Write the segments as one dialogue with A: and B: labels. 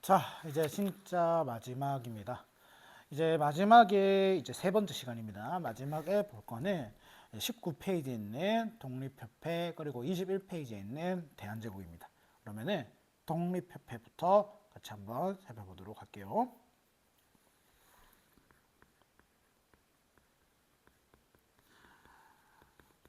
A: 자, 이제 진짜 마지막입니다. 이제 마지막에 이제 세 번째 시간입니다. 마지막에 볼 거는 19페이지에 있는 독립협회 그리고 21페이지에 있는 대한제국입니다. 그러면은 독립협회부터 같이 한번 살펴보도록 할게요.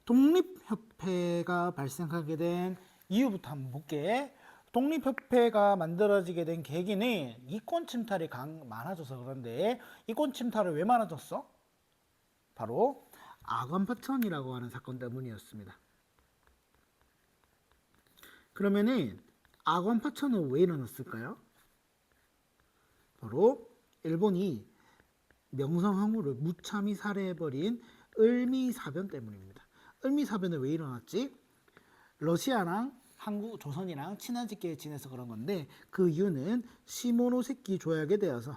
A: 독립협회가 발생하게 된 이유부터 한번 볼게. 독립협회가 만들어지게 된 계기는 이권 침탈이 많아져서 그런데 이권 침탈이 왜 많아졌어? 바로 아관파천이라고 하는 사건 때문이었습니다. 그러면은 아관파천은 왜 일어났을까요? 바로 일본이 명성황후를 무참히 살해해버린 을미사변 때문입니다. 을미사변은 왜 일어났지? 러시아랑 한국, 조선이랑 친하게 지내서 그런 건데 그 이유는 시모노세키 조약에 대해서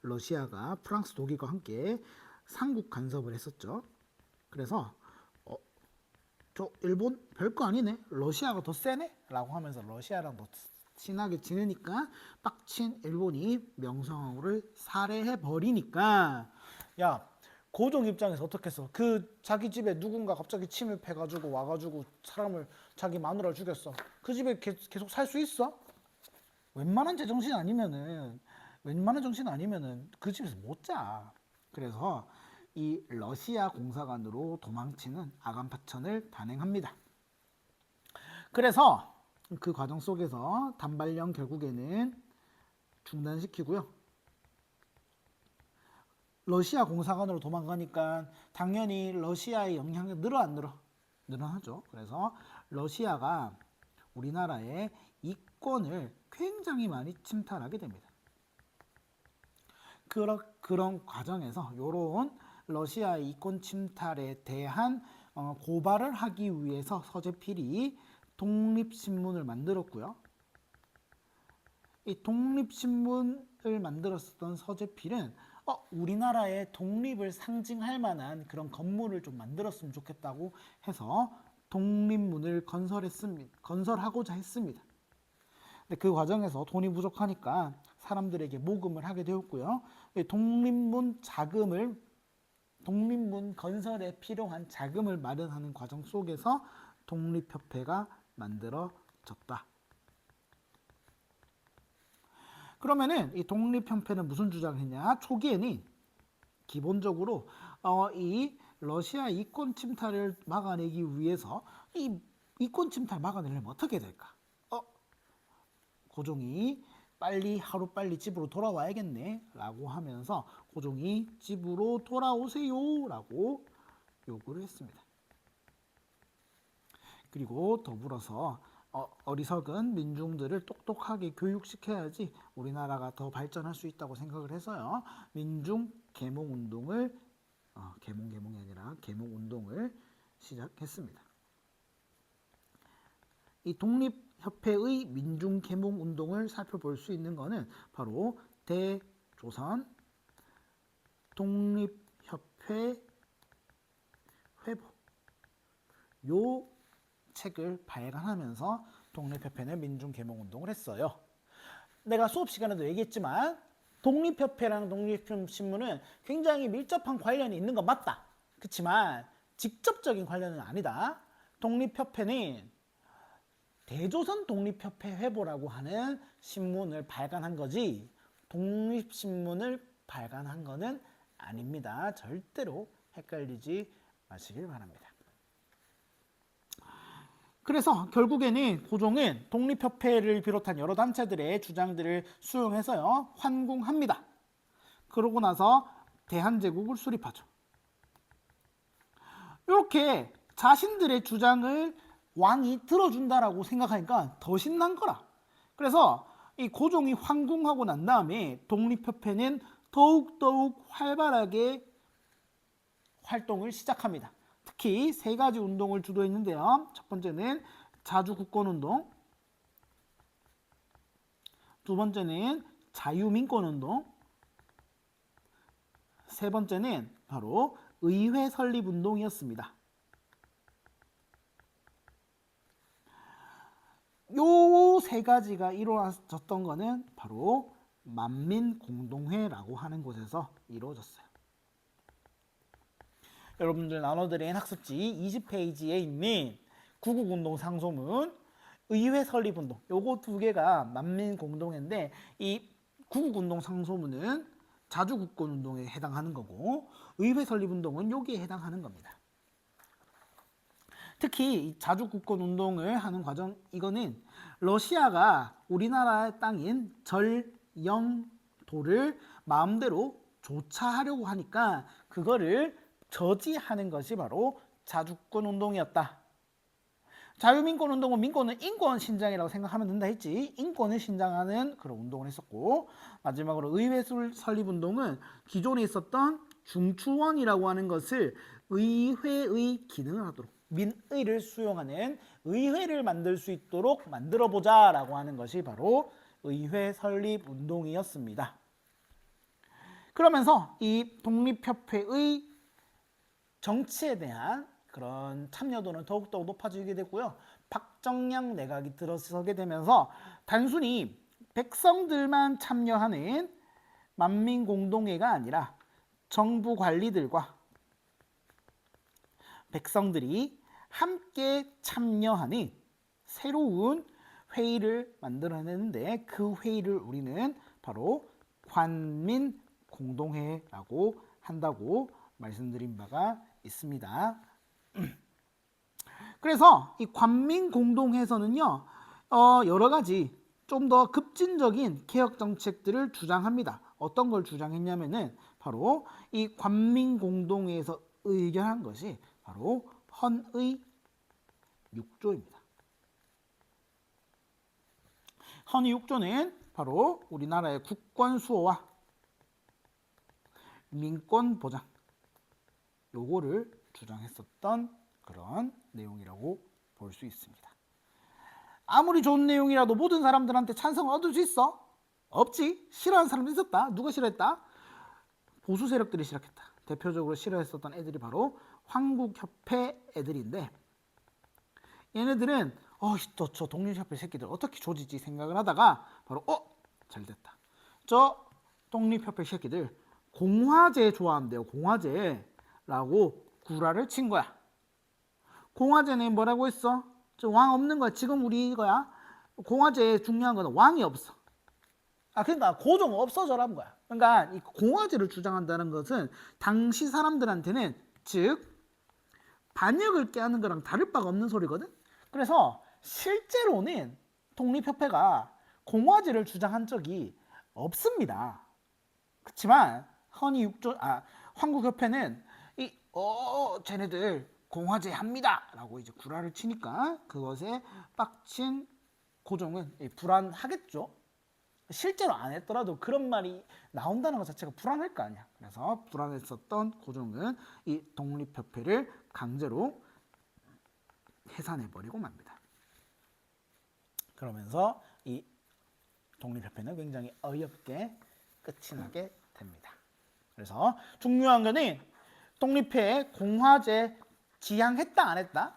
A: 러시아가 프랑스, 독일과 함께 삼국 간섭을 했었죠. 그래서 저 일본 별거 아니네, 러시아가 더 세네? 라고 하면서 러시아랑 더 친하게 지내니까 빡친 일본이 명성황후를 살해해 버리니까, 야, 고종 입장에서 어떻겠어? 그 자기 집에 누군가 갑자기 침입해가지고 와가지고 사람을, 자기 마누라를 죽였어. 그 집에 계속 살 수 있어? 웬만한 제정신 아니면은, 웬만한 정신 아니면은 그 집에서 못 자. 그래서 이 러시아 공사관으로 도망치는 아간파천을 단행합니다. 그래서 그 과정 속에서 단발령 결국에는 중단시키고요. 러시아 공사관으로 도망가니까 당연히 러시아의 영향이 늘어 안 늘어? 늘어나죠. 그래서 러시아가 우리나라의 이권을 굉장히 많이 침탈하게 됩니다. 그런 과정에서 이런 러시아의 이권 침탈에 대한 고발을 하기 위해서 서재필이 독립신문을 만들었고요. 이 독립신문을 만들었던 서재필은 우리나라의 독립을 상징할 만한 그런 건물을 좀 만들었으면 좋겠다고 해서 독립문을 건설하고자 했습니다. 근데 그 과정에서 돈이 부족하니까 사람들에게 모금을 하게 되었고요. 독립문 건설에 필요한 자금을 마련하는 과정 속에서 독립협회가 만들어졌다. 그러면은 이 독립협회는 무슨 주장을 했냐? 초기에는 기본적으로 이 러시아 이권 침탈을 막아내기 위해서 이 이권 침탈 막아내려면 어떻게 될까? 고종이 하루빨리 집으로 돌아와야겠네 라고 하면서 고종이 집으로 돌아오세요 라고 요구를 했습니다. 그리고 더불어서 어리석은 민중들을 똑똑하게 교육시켜야지 우리나라가 더 발전할 수 있다고 생각을 해서요. 민중 계몽운동을 계몽이 아니라 계몽운동을 시작했습니다. 이 독립협회의 민중계몽운동을 살펴볼 수 있는 것은 바로 대조선 독립협회 회보 요 책을 발간하면서 독립협회는 민중계몽운동을 했어요. 내가 수업 시간에도 얘기했지만 독립협회랑 독립신문은 굉장히 밀접한 관련이 있는 건 맞다. 그렇지만 직접적인 관련은 아니다. 독립협회는 대조선 독립협회 회보라고 하는 신문을 발간한 거지 독립신문을 발간한 거는 아닙니다. 절대로 헷갈리지 마시길 바랍니다. 그래서 결국에는 고종은 독립협회를 비롯한 여러 단체들의 주장들을 수용해서요, 환궁합니다. 그러고 나서 대한제국을 수립하죠. 이렇게 자신들의 주장을 왕이 들어준다라고 생각하니까 더 신난 거라. 그래서 이 고종이 황궁하고 난 다음에 독립협회는 더욱 활발하게 활동을 시작합니다. 특히 세 가지 운동을 주도했는데요. 첫 번째는 자주국권운동, 두 번째는 자유민권운동, 세 번째는 바로 의회 설립운동이었습니다. 요 세 가지가 이루어졌던 거는 바로 만민공동회라고 하는 곳에서 이루어졌어요. 여러분들 나눠드린 학습지 20페이지에 있는 구국운동 상소문, 의회 설립운동, 요거 두 개가 만민공동회인데 이 구국운동 상소문은 자주국권운동에 해당하는 거고 의회 설립운동은 여기에 해당하는 겁니다. 특히 자주국권운동을 하는 과정, 이거는 러시아가 우리나라의 땅인 전영도를 마음대로 조차하려고 하니까 그거를 저지하는 것이 바로 자주권운동이었다. 자유민권운동은 민권은 인권 신장이라고 생각하면 된다 했지. 인권을 신장하는 그런 운동을 했었고 마지막으로 의회 설립운동은 기존에 있었던 중추원이라고 하는 것을 의회의 기능을 하도록 민의를 수용하는 의회를 만들 수 있도록 만들어보자 라고 하는 것이 바로 의회 설립운동이었습니다. 그러면서 이 독립협회의 정치에 대한 그런 참여도는 더욱더 높아지게 됐고요. 박정량 내각이 들어서게 되면서 단순히 백성들만 참여하는 만민공동회가 아니라 정부 관리들과 백성들이 함께 참여하는 새로운 회의를 만들어내는데 그 회의를 우리는 바로 관민공동회라고 한다고 말씀드린 바가 있습니다. 그래서 이 관민공동회에서는요 여러 가지 좀 더 급진적인 개혁 정책들을 주장합니다. 어떤 걸 주장했냐면은 바로 이 관민공동회에서 의결한 것이 바로 헌의 6조입니다. 헌의 6조는 바로 우리나라의 국권 수호와 민권 보장 요거를 주장했었던 그런 내용이라고 볼 수 있습니다. 아무리 좋은 내용이라도 모든 사람들한테 찬성을 얻을 수 있어? 없지. 싫어하는 사람도 있었다. 누가 싫어했다? 보수 세력들이 싫어했다. 대표적으로 싫어했었던 애들이 바로 황국협회 애들인데 얘네들은 저 독립협회 새끼들 어떻게 조지지 생각을 하다가 바로 잘됐다. 저 독립협회 새끼들 공화제 좋아한대요. 공화제라고 구라를 친 거야. 공화제는 뭐라고 했어? 저 왕 없는 거야. 지금 우리 이거야. 공화제에 중요한 거는 왕이 없어. 그러니까 고종 없어져라는 거야. 그러니까 이 공화제를 주장한다는 것은 당시 사람들한테는 즉 반역을 깨하는 거랑 다를 바가 없는 소리거든. 그래서 실제로는 독립협회가 공화제를 주장한 적이 없습니다. 그렇지만 헌의 6조 황국협회는 쟤네들 공화제 합니다 라고 이제 구라를 치니까 그것에 빡친 고종은 불안하겠죠. 실제로 안 했더라도 그런 말이 나온다는 것 자체가 불안할 거 아니야. 그래서 불안했었던 고종은 이 독립협회를 강제로 해산해버리고 맙니다. 그러면서 이 독립협회는 굉장히 어이없게 끝이 나게 됩니다. 그래서 중요한 거는 독립회에 공화제 지향했다 안 했다?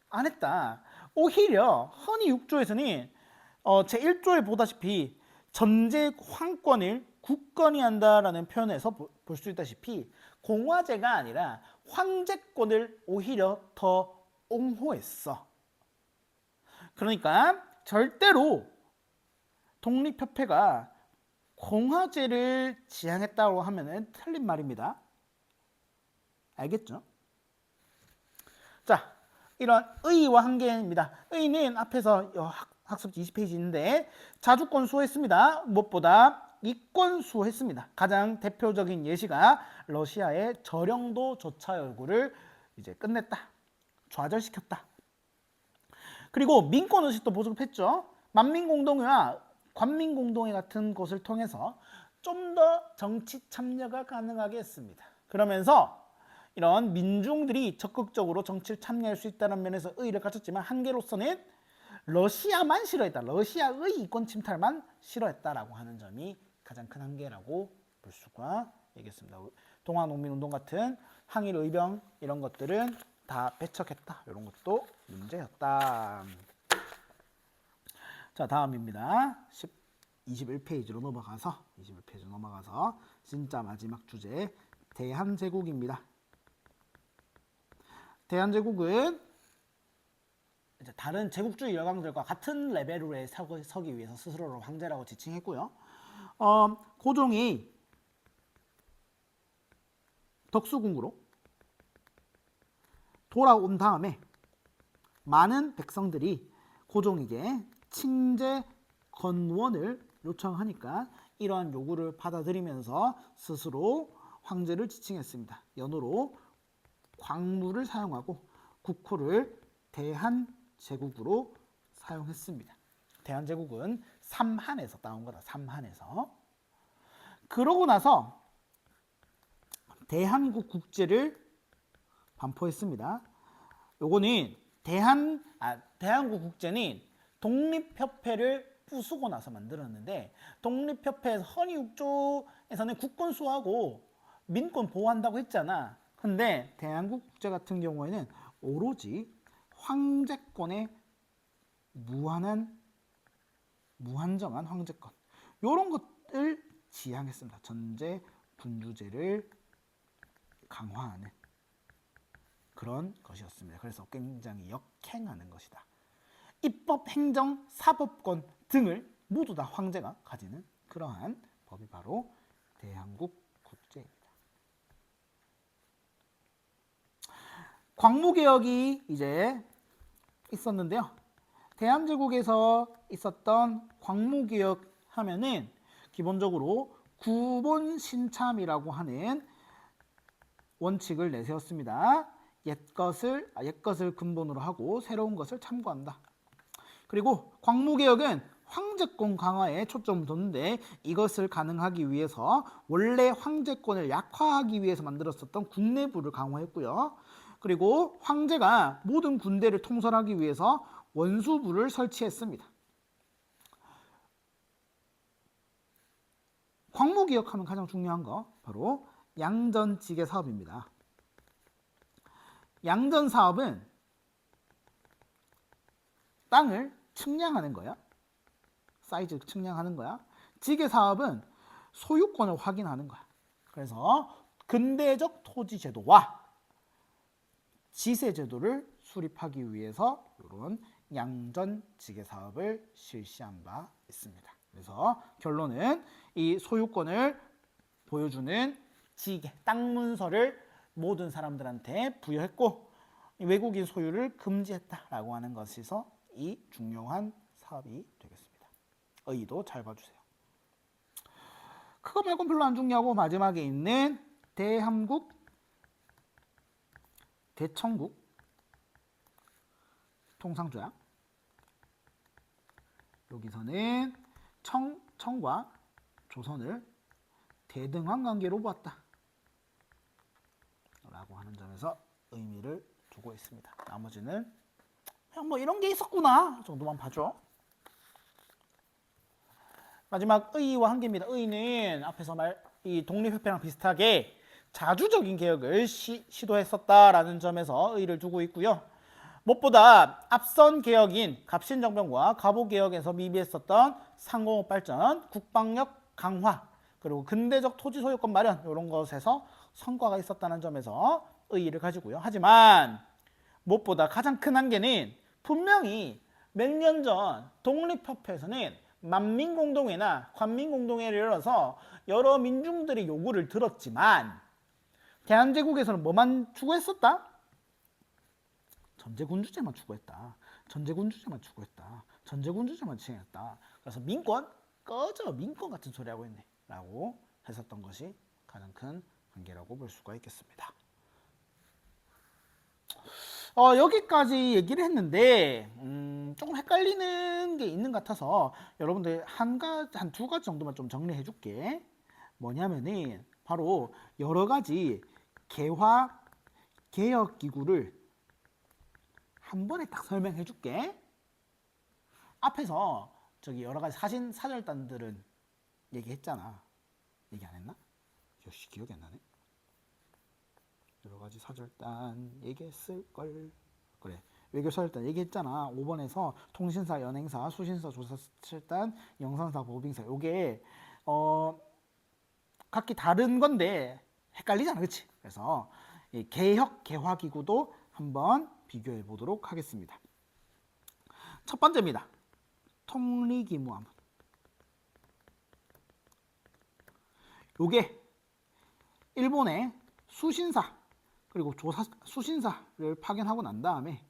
A: 안 했다. 오히려 헌의 6조에서는 제1조에 보다시피 전제 황권을 국권이 한다라는 표현에서 볼 수 있다시피 공화제가 아니라 황제권을 오히려 더 옹호했어. 그러니까 절대로 독립협회가 공화제를 지향했다고 하면은 틀린 말입니다. 알겠죠? 자, 이런 의와 한계입니다. 의는 앞에서 학습지 20페이지 있는데 자주권 수호했습니다. 무엇보다 이권 수호했습니다. 가장 대표적인 예시가 러시아의 저령도 조차 열구를 이제 끝냈다. 좌절시켰다. 그리고 민권의식도 보급했죠. 만민공동회와 관민공동회 같은 것을 통해서 좀 더 정치 참여가 가능하게 했습니다. 그러면서 이런 민중들이 적극적으로 정치를 참여할 수 있다는 면에서 의의를 갖췄지만 한계로서는 러시아만 싫어했다. 러시아의 이권 침탈만 싫어했다라고 하는 점이 가장 큰 한계라고 볼 수가 있겠습니다. 동아농민운동 같은 항일 의병 이런 것들은 다 배척했다. 이런 것도 문제였다. 자, 다음입니다. 21페이지로 넘어가서 진짜 마지막 주제 대한제국입니다. 대한제국은 이제 다른 제국주의 열강들과 같은 레벨에 서기 위해서 스스로를 황제라고 지칭했고요. 고종이 덕수궁으로 돌아온 다음에 많은 백성들이 고종에게 칭제 건원을 요청하니까 이러한 요구를 받아들이면서 스스로 황제를 지칭했습니다. 연호로 광무를 사용하고 국호를 대한제국으로 사용했습니다. 대한제국은 삼한에서 따온 거다. 삼한에서. 그러고 나서 대한국 국제를 반포했습니다. 요거는 대한국 국제는 독립협회를 부수고 나서 만들었는데, 독립협회에서 헌의육조에서는 국권 수호하고 민권 보호한다고 했잖아. 근데 대한국 국제 같은 경우에는 오로지 황제권의 무한정한 황제권, 요런 것을 지향했습니다. 전제 군주제를 강화하는 그런 것이었습니다. 그래서 굉장히 역행하는 것이다. 입법, 행정, 사법권 등을 모두 다 황제가 가지는 그러한 법이 바로 대한국 국제입니다. 광무개혁이 이제 있었는데요. 대한제국에서 있었던 광무개혁 하면은 기본적으로 구본신참이라고 하는 원칙을 내세웠습니다. 옛것을 근본으로 하고 새로운 것을 참고한다. 그리고 광무개혁은 황제권 강화에 초점을 뒀는데, 이것을 가능하기 위해서 원래 황제권을 약화하기 위해서 만들었었던 국내부를 강화했고요. 그리고 황제가 모든 군대를 통솔하기 위해서 원수부를 설치했습니다. 광무개혁하면 가장 중요한 거 바로 양전지계 사업입니다. 양전 사업은 땅을 측량하는 거야. 사이즈 측량하는 거야. 지계 사업은 소유권을 확인하는 거야. 그래서 근대적 토지 제도와 지세 제도를 수립하기 위해서 이런 양전 지계 사업을 실시한 바 있습니다. 그래서 결론은 이 소유권을 보여주는 지계, 땅 문서를 모든 사람들한테 부여했고, 외국인 소유를 금지했다라고 하는 것에서 이 중요한 사업이 되겠습니다. 의의도 잘 봐주세요. 그거 말고는 별로 안 중요하고, 마지막에 있는 대한국, 대청국 통상조약. 여기서는 청과 조선을 대등한 관계로 보았다 라고 하는 점에서 의미를 두고 있습니다. 나머지는 그냥 뭐 이런 게 있었구나 정도만 봐줘. 마지막 의의와 한계입니다. 의의는 앞에서 이 독립협회랑 비슷하게 자주적인 개혁을 시도했었다라는 점에서 의의를 두고 있고요. 무엇보다 앞선 개혁인 갑신정변과 갑오개혁에서 미비했었던 상공업 발전, 국방력 강화, 그리고 근대적 토지 소유권 마련, 이런 것에서 성과가 있었다는 점에서 의의를 가지고요. 하지만 무엇보다 가장 큰 한계는 분명히 몇 년 전 독립협회에서는 만민공동회나 관민공동회를 열어서 여러 민중들의 요구를 들었지만, 대한제국에서는 뭐만 추구했었다? 전제군주제만 추구했다. 전제군주제만 지향했다. 그래서 민권 꺼져, 민권 같은 소리 하고 있네 라고 했었던 것이 가장 큰 한계라고 볼 수가 있겠습니다. 여기까지 얘기를 했는데 조금 헷갈리는 게 있는 것 같아서 여러분들 한 두 가지 정도만 좀 정리해 줄게. 뭐냐면은 바로 여러 가지 개혁기구를 한 번에 딱 설명해 줄게. 앞에서 저기 여러 가지 사절단들은 얘기했잖아. 얘기 안 했나? 역시 기억이 안 나네. 여러 가지 사절단 얘기했을 걸. 그래. 외교사절단 얘기했잖아. 5번에서 통신사, 연행사, 수신사, 조사철단, 영산사, 법인사. 요게 각기 다른 건데 헷갈리잖아, 그치? 그래서 이 개혁 개화기구도 한번 비교해 보도록 하겠습니다. 첫 번째입니다. 통리기무화문. 요게 일본의 수신사 그리고 수신사를 파견하고 난 다음에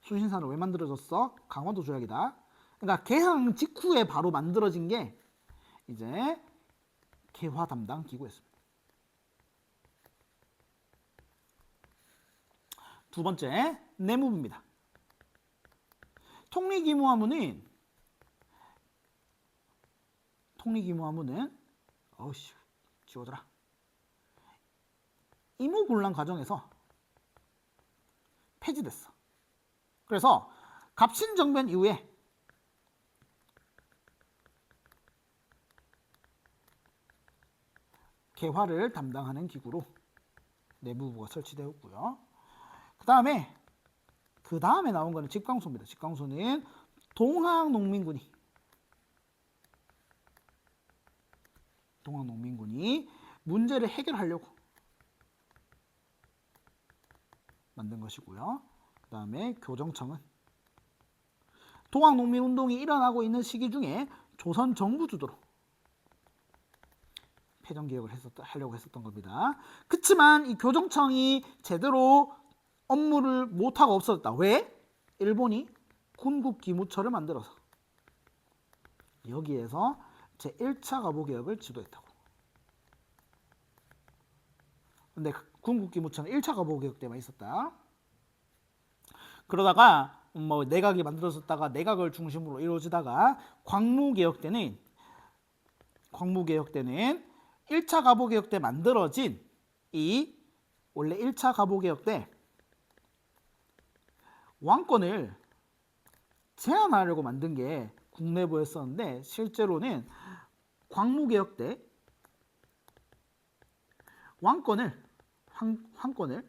A: 수신사는 왜 만들어졌어? 강원도 조약이다. 그러니까 개항 직후에 바로 만들어진 게 이제 개화 담당 기구였습니다. 두 번째, 내무부입니다. 통리기무화문은 어우씨 지워져라. 임무곤란 과정에서 폐지됐어. 그래서 갑신정변 이후에 개화를 담당하는 기구로 내무부가 설치되었고요. 그 다음에 나온 거는 직광소입니다. 직광소는 동학농민군이 문제를 해결하려고 만든 것이고요. 그 다음에 교정청은 동학농민운동이 일어나고 있는 시기 중에 조선 정부 주도로 패전개혁을 하려고 했었던 겁니다. 그치만 이 교정청이 제대로 업무를 못하고 없어졌다. 왜? 일본이 군국기무처를 만들어서 여기에서 제1차 가보개혁을 지도했다고. 근데 군국기무처는 1차 가보개혁 때만 있었다. 그러다가 뭐 내각이 만들어졌다가 내각을 중심으로 이루어지다가 광무개혁 때는 1차 가보개혁 때 만들어진 이 원래 1차 가보개혁 때 왕권을 제한하려고 만든 게 국내부였었는데 실제로는 광무개혁 때 황권을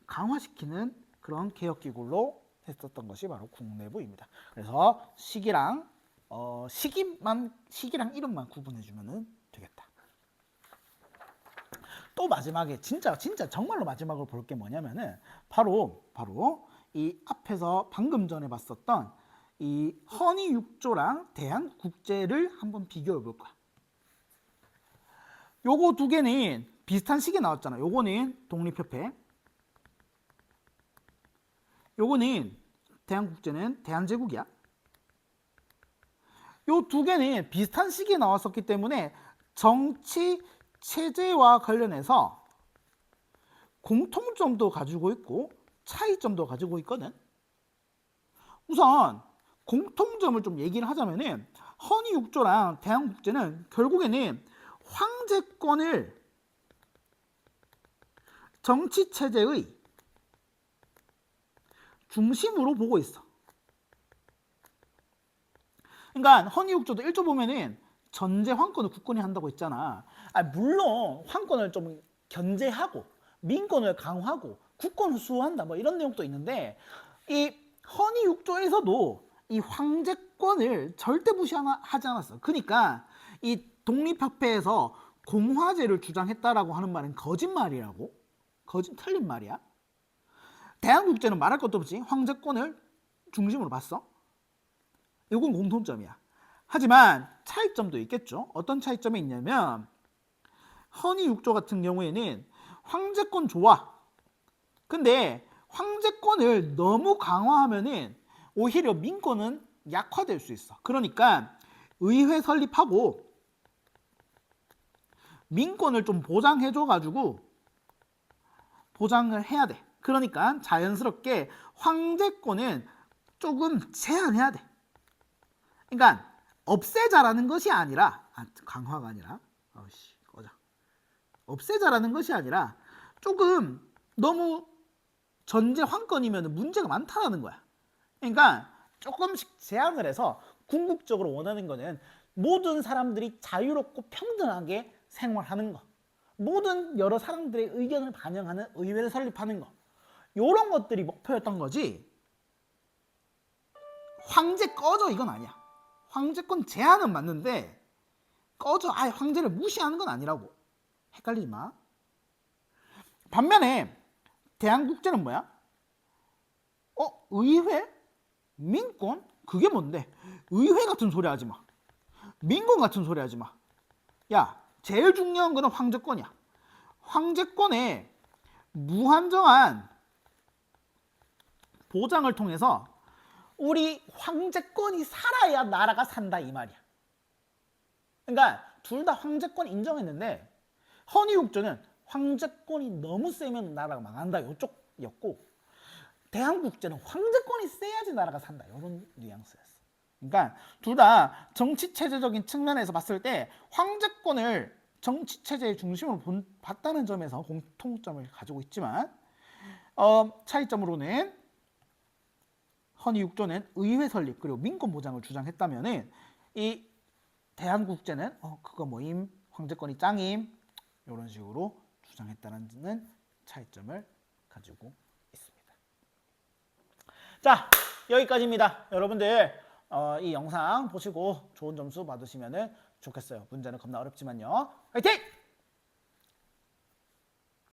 A: 강화시키는 그런 개혁기구로 했었던 것이 바로 국내부입니다. 그래서 시기랑 이름만 구분해주면 되겠다. 또 마지막에 진짜 정말로 마지막으로 볼 게 뭐냐면은 바로 이 앞에서 방금 전에 봤었던 이 헌의 6조랑 대한국제를 한번 비교해 볼 거야. 요거 두 개는 비슷한 시기에 나왔잖아. 요거는 독립협회, 요거는 대한국제는 대한제국이야. 요 두 개는 비슷한 시기에 나왔었기 때문에 정치 체제와 관련해서 공통점도 가지고 있고 차이점도 가지고 있거든. 우선 공통점을 좀 얘기를 하자면은 헌의 6조랑 대한국제는 결국에는 황제권을 정치 체제의 중심으로 보고 있어. 그러니까 헌의 6조도 1조 보면은 전제 황권을 국권이 한다고 했잖아. 물론 황권을 좀 견제하고 민권을 강화하고 국권을 수호한다 뭐 이런 내용도 있는데 이 헌의 6조에서도 이 황제권을 절대 무시하지 않았어. 그러니까 이 독립협회에서 공화제를 주장했다라고 하는 말은 거짓말이라고. 틀린 말이야. 대한국제는 말할 것도 없이 황제권을 중심으로 봤어. 이건 공통점이야. 하지만 차이점도 있겠죠. 어떤 차이점이 있냐면 헌의 6조 같은 경우에는 황제권 좋아. 근데 황제권을 너무 강화하면은 오히려 민권은 약화될 수 있어. 그러니까 의회 설립하고 민권을 좀 보장해줘가지고 보장을 해야 돼. 그러니까 자연스럽게 황제권은 조금 제한해야 돼. 그러니까 없애자라는 것이 아니라 강화가 아니라 없애자라는 것이 아니라 조금 너무 전제 황권이면 문제가 많다라는 거야. 그러니까 조금씩 제한을 해서 궁극적으로 원하는 거는 모든 사람들이 자유롭고 평등하게 생활하는 거. 모든 여러 사람들의 의견을 반영하는 의회를 설립하는 거. 요런 것들이 목표였던 거지. 황제 꺼져 이건 아니야. 황제권 제한은 맞는데 꺼져 아예 황제를 무시하는 건 아니라고. 헷갈리지 마. 반면에 대한국제는 뭐야? 의회? 민권? 그게 뭔데? 의회 같은 소리 하지 마. 민권 같은 소리 하지 마. 야, 제일 중요한 거는 황제권이야. 황제권에 무한정한 보장을 통해서 우리 황제권이 살아야 나라가 산다 이 말이야. 그러니까 둘 다 황제권 인정했는데 헌의국조는 황제권이 너무 세면 나라가 망한다 요쪽이었고 대한국제는 황제권이 세야지 나라가 산다 이런 뉘앙스였어. 그러니까 둘 다 정치체제적인 측면에서 봤을 때 황제권을 정치체제의 중심으로 봤다는 점에서 공통점을 가지고 있지만 차이점으로는 헌의육조는 의회 설립 그리고 민권 보장을 주장했다면은 이 대한국제는 그거 뭐임 황제권이 짱임 이런 식으로 주장했다는 차이점을 가지고 있습니다. 자, 여기까지입니다. 여러분들 이 영상 보시고 좋은 점수 받으시면 좋겠어요. 문제는 겁나 어렵지만요. 화이팅!